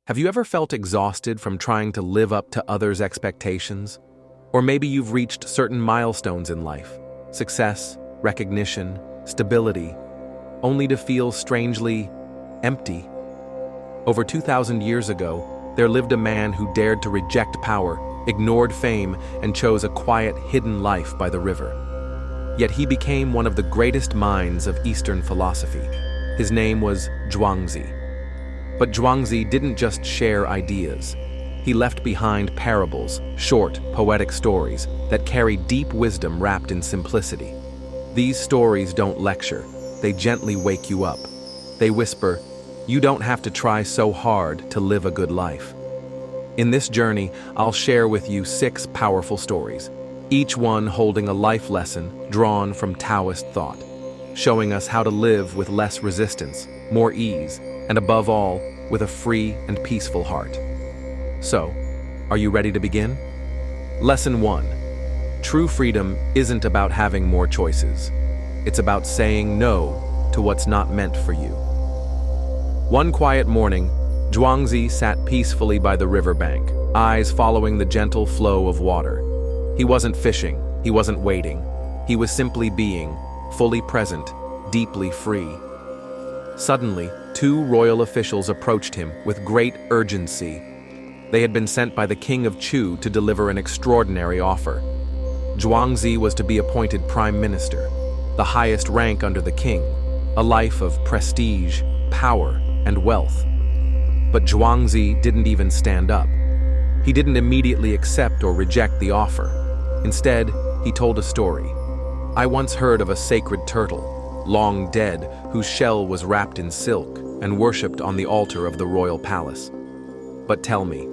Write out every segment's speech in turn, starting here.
Have you ever felt exhausted from trying to live up to others' expectations? Or maybe you've reached certain milestones in life, success, recognition, stability, only to feel strangely empty. Over 2,000 years ago, there lived a man who dared to reject power, ignored fame, and chose a quiet, hidden life by the river. Yet he became one of the greatest minds of Eastern philosophy. His name was Zhuangzi. But Zhuangzi didn't just share ideas. He left behind parables, short, poetic stories that carry deep wisdom wrapped in simplicity. These stories don't lecture, they gently wake you up. They whisper, "You don't have to try so hard to live a good life." In this journey, I'll share with you 6 powerful stories, each one holding a life lesson drawn from Taoist thought, showing us how to live with less resistance, more ease, and above all, with a free and peaceful heart. So, are you ready to begin? Lesson 1. True freedom isn't about having more choices. It's about saying no to what's not meant for you. One quiet morning, Zhuangzi sat peacefully by the riverbank, eyes following the gentle flow of water. He wasn't fishing, he wasn't waiting. He was simply being, fully present, deeply free. Suddenly, 2 royal officials approached him with great urgency. They had been sent by the king of Chu to deliver an extraordinary offer. Zhuangzi was to be appointed prime minister, the highest rank under the king, a life of prestige, power, and wealth. But Zhuangzi didn't even stand up. He didn't immediately accept or reject the offer. Instead, he told a story. "I once heard of a sacred turtle, long dead, whose shell was wrapped in silk and worshipped on the altar of the royal palace. But tell me,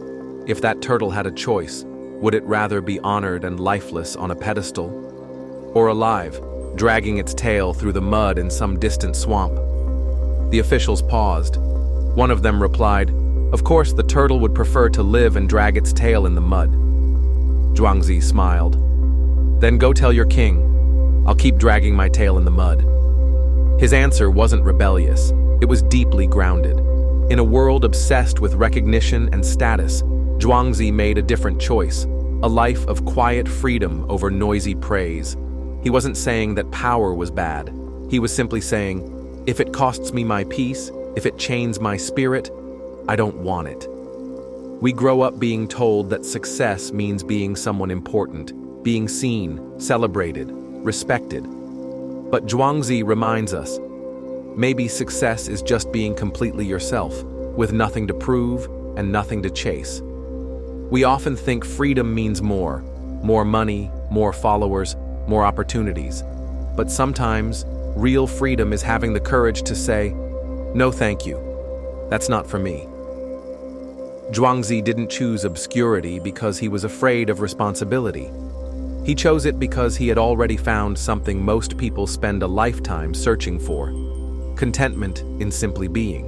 if that turtle had a choice, would it rather be honored and lifeless on a pedestal, or alive, dragging its tail through the mud in some distant swamp?" The officials paused. One of them replied, "Of course the turtle would prefer to live and drag its tail in the mud." Zhuangzi smiled. "Then go tell your king. I'll keep dragging my tail in the mud." His answer wasn't rebellious, it was deeply grounded. In a world obsessed with recognition and status, Zhuangzi made a different choice, a life of quiet freedom over noisy praise. He wasn't saying that power was bad. He was simply saying, if it costs me my peace, if it chains my spirit, I don't want it. We grow up being told that success means being someone important, being seen, celebrated, respected. But Zhuangzi reminds us, maybe success is just being completely yourself, with nothing to prove and nothing to chase. We often think freedom means more money, more followers, more opportunities. But sometimes, real freedom is having the courage to say, "No thank you, that's not for me." Zhuangzi didn't choose obscurity because he was afraid of responsibility. He chose it because he had already found something most people spend a lifetime searching for: contentment in simply being.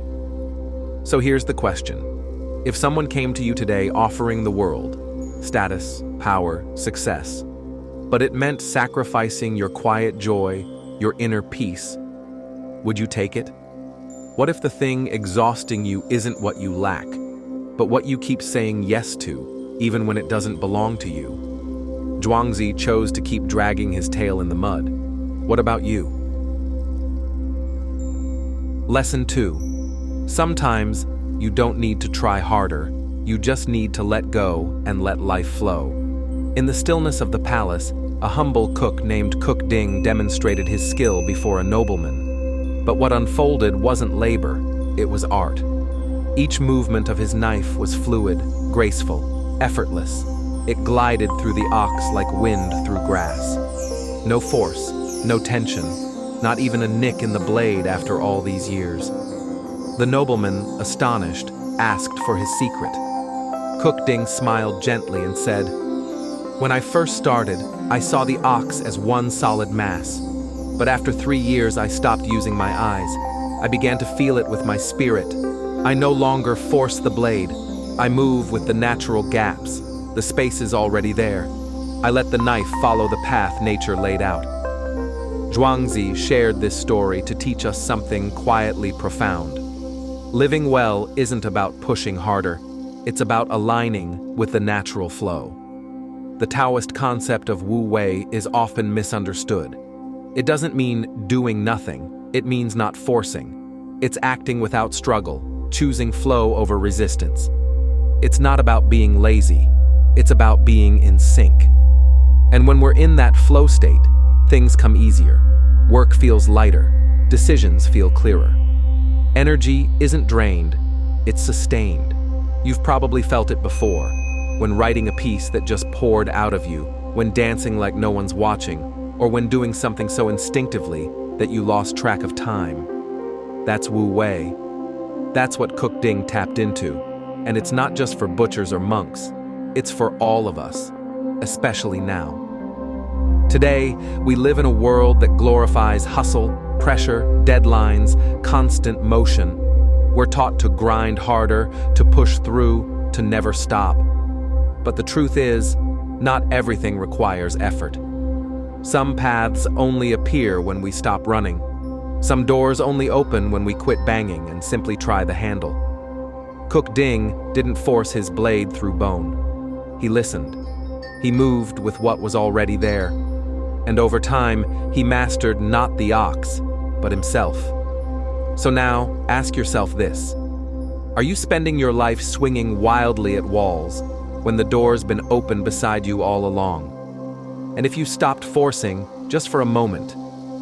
So here's the question. If someone came to you today offering the world, status, power, success, but it meant sacrificing your quiet joy, your inner peace, would you take it? What if the thing exhausting you isn't what you lack, but what you keep saying yes to, even when it doesn't belong to you? Zhuangzi chose to keep dragging his tail in the mud. What about you? Lesson 2. Sometimes you don't need to try harder, you just need to let go and let life flow. In the stillness of the palace, a humble cook named Cook Ding demonstrated his skill before a nobleman. But what unfolded wasn't labor, it was art. Each movement of his knife was fluid, graceful, effortless. It glided through the ox like wind through grass. No force, no tension, not even a nick in the blade after all these years. The nobleman, astonished, asked for his secret. Cook Ding smiled gently and said, "When I first started, I saw the ox as one solid mass. But after 3 years, I stopped using my eyes. I began to feel it with my spirit. I no longer force the blade. I move with the natural gaps. The space is already there. I let the knife follow the path nature laid out." Zhuangzi shared this story to teach us something quietly profound. Living well isn't about pushing harder, it's about aligning with the natural flow. The Taoist concept of Wu-Wei is often misunderstood. It doesn't mean doing nothing, it means not forcing. It's acting without struggle, choosing flow over resistance. It's not about being lazy, it's about being in sync. And when we're in that flow state, things come easier. Work feels lighter, decisions feel clearer. Energy isn't drained, it's sustained. You've probably felt it before, when writing a piece that just poured out of you, when dancing like no one's watching, or when doing something so instinctively that you lost track of time. That's Wu-Wei. That's what Cook Ding tapped into. And it's not just for butchers or monks, it's for all of us, especially now. Today, we live in a world that glorifies hustle, pressure, deadlines, constant motion. We're taught to grind harder, to push through, to never stop. But the truth is, not everything requires effort. Some paths only appear when we stop running. Some doors only open when we quit banging and simply try the handle. Cook Ding didn't force his blade through bone. He listened. He moved with what was already there. And over time, he mastered not the ox, but himself. So now, ask yourself this. Are you spending your life swinging wildly at walls when the door's been open beside you all along? And if you stopped forcing, just for a moment,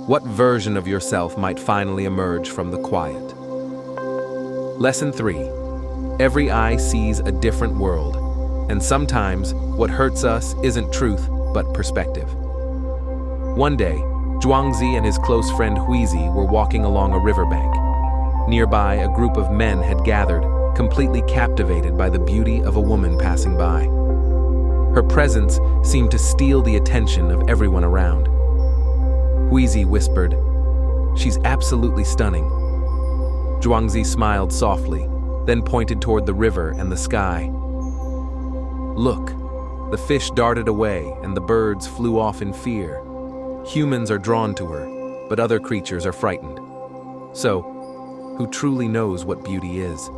what version of yourself might finally emerge from the quiet? Lesson 3. Every eye sees a different world, and sometimes what hurts us isn't truth, but perspective. One day, Zhuangzi and his close friend Huizi were walking along a riverbank. Nearby, a group of men had gathered, completely captivated by the beauty of a woman passing by. Her presence seemed to steal the attention of everyone around. Huizi whispered, "She's absolutely stunning." Zhuangzi smiled softly, then pointed toward the river and the sky. "Look!" The fish darted away and the birds flew off in fear. Humans are drawn to her, but other creatures are frightened. So, who truly knows what beauty is?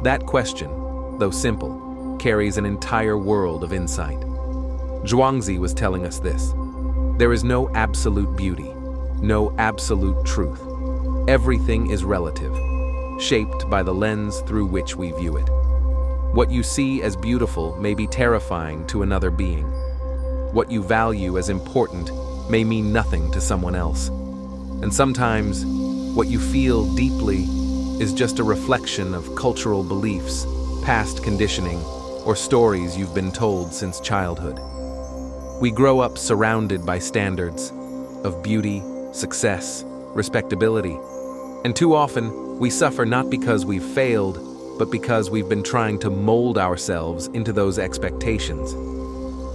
That question, though simple, carries an entire world of insight. Zhuangzi was telling us this. There is no absolute beauty, no absolute truth. Everything is relative, shaped by the lens through which we view it. What you see as beautiful may be terrifying to another being. What you value as important may mean nothing to someone else. And sometimes, what you feel deeply is just a reflection of cultural beliefs, past conditioning, or stories you've been told since childhood. We grow up surrounded by standards of beauty, success, respectability. And too often, we suffer not because we've failed, but because we've been trying to mold ourselves into those expectations.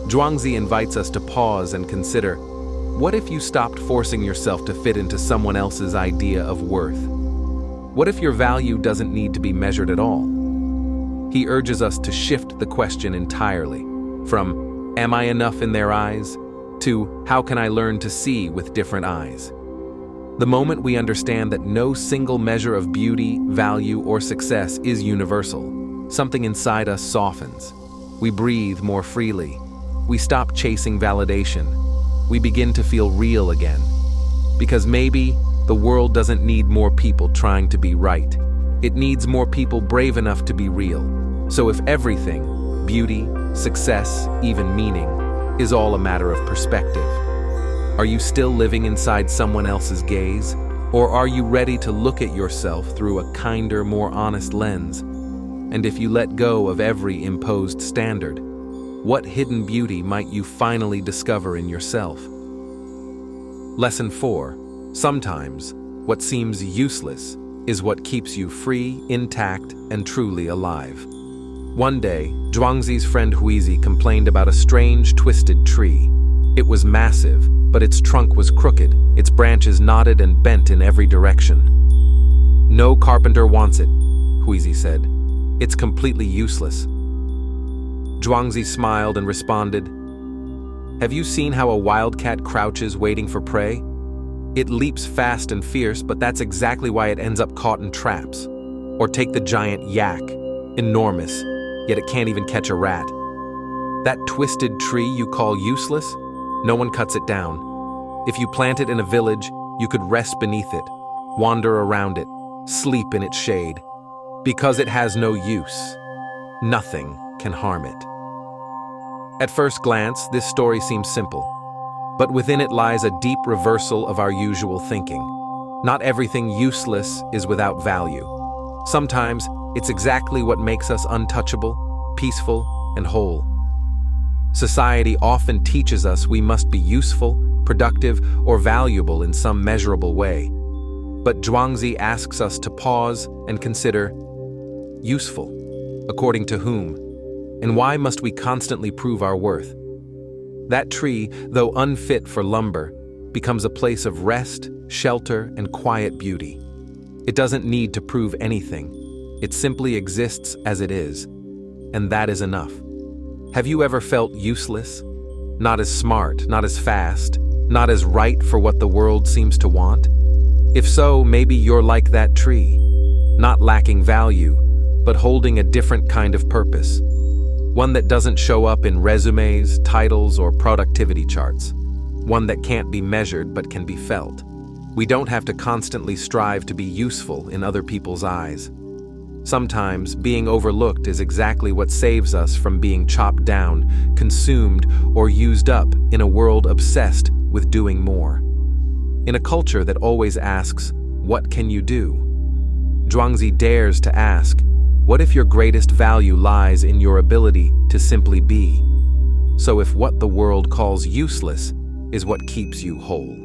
Zhuangzi invites us to pause and consider, what if you stopped forcing yourself to fit into someone else's idea of worth? What if your value doesn't need to be measured at all? He urges us to shift the question entirely, from, am I enough in their eyes, to, how can I learn to see with different eyes? The moment we understand that no single measure of beauty, value, or success is universal, something inside us softens. We breathe more freely. We stop chasing validation. We begin to feel real again. Because maybe the world doesn't need more people trying to be right. It needs more people brave enough to be real. So if everything, beauty, success, even meaning, is all a matter of perspective, are you still living inside someone else's gaze? Or are you ready to look at yourself through a kinder, more honest lens? And if you let go of every imposed standard, what hidden beauty might you finally discover in yourself? Lesson 4. Sometimes, what seems useless is what keeps you free, intact, and truly alive. One day, Zhuangzi's friend Huizi complained about a strange, twisted tree. It was massive, but its trunk was crooked, its branches knotted and bent in every direction. "No carpenter wants it," Huizi said. "It's completely useless." Zhuangzi smiled and responded, "Have you seen how a wildcat crouches waiting for prey? It leaps fast and fierce, but that's exactly why it ends up caught in traps. Or take the giant yak, enormous, yet it can't even catch a rat. That twisted tree you call useless, no one cuts it down. If you plant it in a village, you could rest beneath it, wander around it, sleep in its shade. Because it has no use, nothing can harm it. At first glance, this story seems simple, but within it lies a deep reversal of our usual thinking. Not everything useless is without value. Sometimes it's exactly what makes us untouchable, peaceful, and whole. Society often teaches us we must be useful, productive, or valuable in some measurable way. But Zhuangzi asks us to pause and consider, useful, according to whom? And why must we constantly prove our worth? That tree, though unfit for lumber, becomes a place of rest, shelter, and quiet beauty. It doesn't need to prove anything. It simply exists as it is, and that is enough. Have you ever felt useless? Not as smart, not as fast, not as right for what the world seems to want? If so, maybe you're like that tree, not lacking value, but holding a different kind of purpose. One that doesn't show up in resumes, titles, or productivity charts. One that can't be measured but can be felt. We don't have to constantly strive to be useful in other people's eyes. Sometimes, being overlooked is exactly what saves us from being chopped down, consumed, or used up in a world obsessed with doing more. In a culture that always asks, "What can you do?" Zhuangzi dares to ask, what if your greatest value lies in your ability to simply be? So if what the world calls useless is what keeps you whole,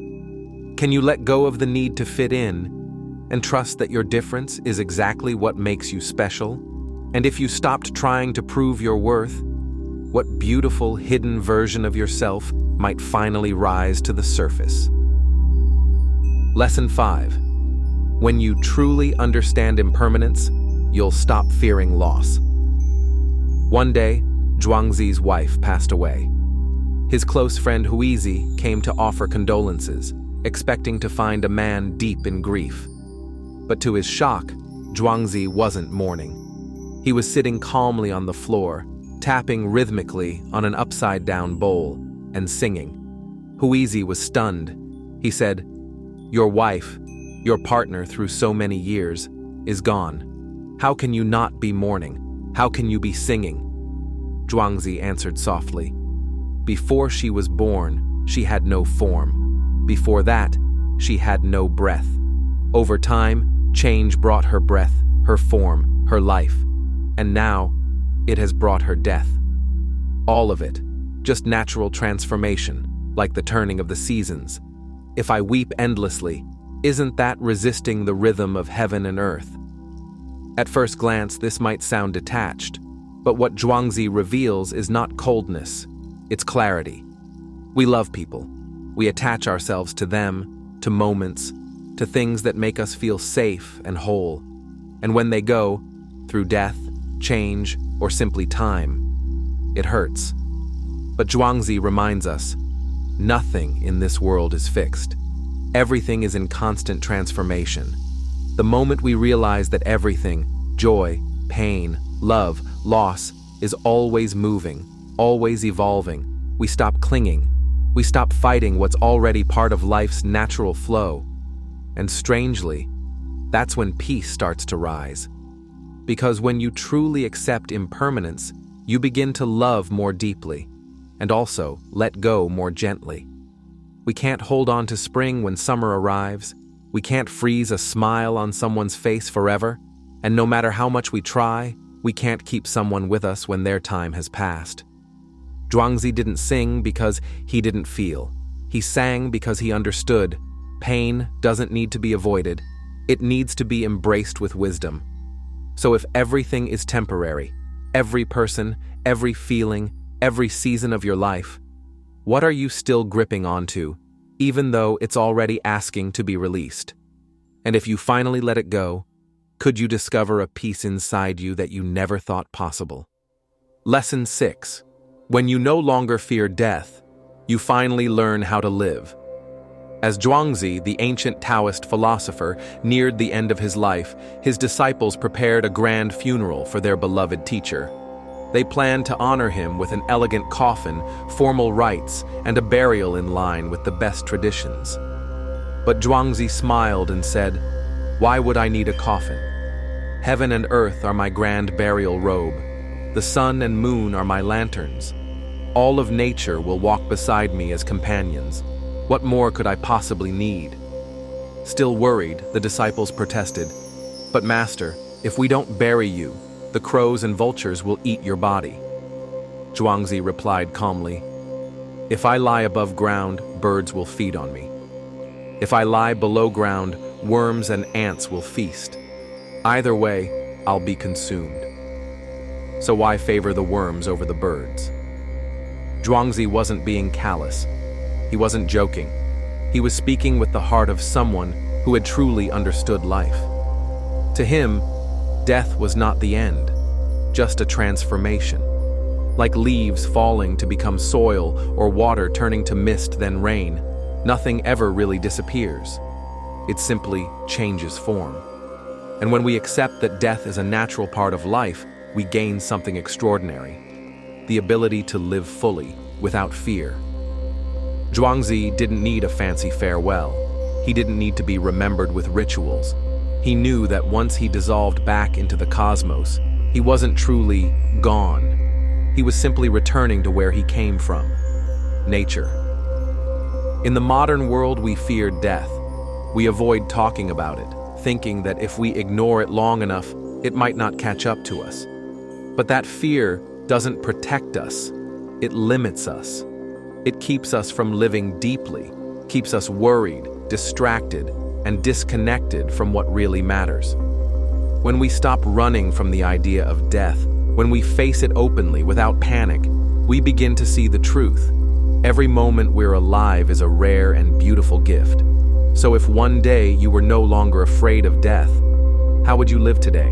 can you let go of the need to fit in and trust that your difference is exactly what makes you special? And if you stopped trying to prove your worth, what beautiful hidden version of yourself might finally rise to the surface? Lesson 5. When you truly understand impermanence, you'll stop fearing loss. One day, Zhuangzi's wife passed away. His close friend Wu-Wei came to offer condolences, expecting to find a man deep in grief. But to his shock, Zhuangzi wasn't mourning. He was sitting calmly on the floor, tapping rhythmically on an upside-down bowl, and singing. Wu-Wei was stunned. He said, "Your wife, your partner through so many years, is gone. How can you not be mourning? How can you be singing?" Zhuangzi answered softly. Before she was born, she had no form. Before that, she had no breath. Over time, change brought her breath, her form, her life. And now, it has brought her death. All of it, just natural transformation, like the turning of the seasons. If I weep endlessly, isn't that resisting the rhythm of heaven and earth? At first glance, this might sound detached, but what Zhuangzi reveals is not coldness, it's clarity. We love people. We attach ourselves to them, to moments, to things that make us feel safe and whole. And when they go, through death, change, or simply time, it hurts. But Zhuangzi reminds us, nothing in this world is fixed. Everything is in constant transformation. The moment we realize that everything, joy, pain, love, loss, is always moving, always evolving, we stop clinging. We stop fighting what's already part of life's natural flow. And strangely, that's when peace starts to rise. Because when you truly accept impermanence, you begin to love more deeply, and also let go more gently. We can't hold on to spring when summer arrives. We can't freeze a smile on someone's face forever. And no matter how much we try, we can't keep someone with us when their time has passed. Zhuangzi didn't sing because he didn't feel. He sang because he understood. Pain doesn't need to be avoided. It needs to be embraced with wisdom. So if everything is temporary, every person, every feeling, every season of your life, what are you still gripping onto, even though it's already asking to be released? And if you finally let it go, could you discover a peace inside you that you never thought possible? Lesson 6. When you no longer fear death, you finally learn how to live. As Zhuangzi, the ancient Taoist philosopher, neared the end of his life, his disciples prepared a grand funeral for their beloved teacher. They planned to honor him with an elegant coffin, formal rites, and a burial in line with the best traditions. But Zhuangzi smiled and said, "Why would I need a coffin? Heaven and earth are my grand burial robe. The sun and moon are my lanterns. All of nature will walk beside me as companions. What more could I possibly need?" Still worried, the disciples protested, "But Master, if we don't bury you, the crows and vultures will eat your body." Zhuangzi replied calmly, "If I lie above ground, birds will feed on me. If I lie below ground, worms and ants will feast. Either way, I'll be consumed. So why favor the worms over the birds?" Zhuangzi wasn't being callous. He wasn't joking. He was speaking with the heart of someone who had truly understood life. To him, death was not the end, just a transformation. Like leaves falling to become soil or water turning to mist then rain, nothing ever really disappears. It simply changes form. And when we accept that death is a natural part of life, we gain something extraordinary: the ability to live fully, without fear. Zhuangzi didn't need a fancy farewell. He didn't need to be remembered with rituals. He knew that once he dissolved back into the cosmos, he wasn't truly gone. He was simply returning to where he came from: nature. In the modern world, we fear death. We avoid talking about it, thinking that if we ignore it long enough, it might not catch up to us. But that fear doesn't protect us. It limits us. It keeps us from living deeply, keeps us worried, distracted, and disconnected from what really matters. When we stop running from the idea of death, when we face it openly without panic, we begin to see the truth. Every moment we're alive is a rare and beautiful gift. So if one day you were no longer afraid of death, how would you live today?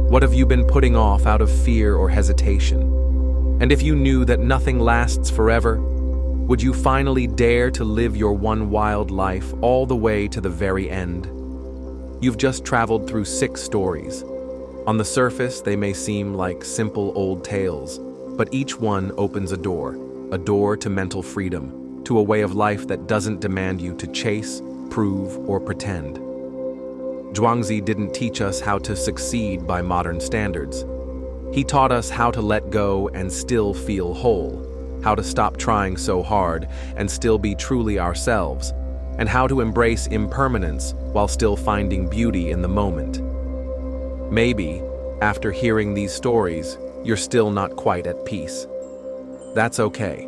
What have you been putting off out of fear or hesitation? And if you knew that nothing lasts forever, would you finally dare to live your one wild life all the way to the very end? You've just traveled through 6 stories. On the surface, they may seem like simple old tales, but each one opens a door to mental freedom, to a way of life that doesn't demand you to chase, prove, or pretend. Zhuangzi didn't teach us how to succeed by modern standards. He taught us how to let go and still feel whole, how to stop trying so hard and still be truly ourselves, and how to embrace impermanence while still finding beauty in the moment. Maybe, after hearing these stories, you're still not quite at peace. That's okay.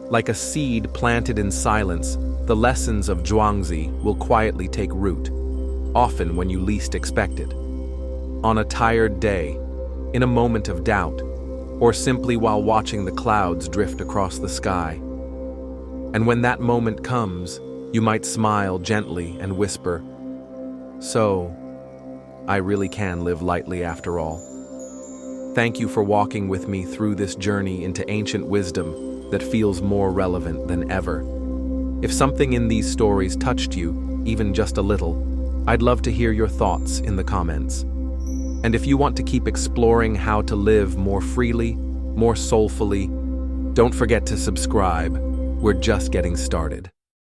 Like a seed planted in silence, the lessons of Zhuangzi will quietly take root, often when you least expect it. On a tired day, in a moment of doubt, or simply while watching the clouds drift across the sky. And when that moment comes, you might smile gently and whisper, "So, I really can live lightly after all." Thank you for walking with me through this journey into ancient wisdom that feels more relevant than ever. If something in these stories touched you, even just a little, I'd love to hear your thoughts in the comments. And if you want to keep exploring how to live more freely, more soulfully, don't forget to subscribe. We're just getting started.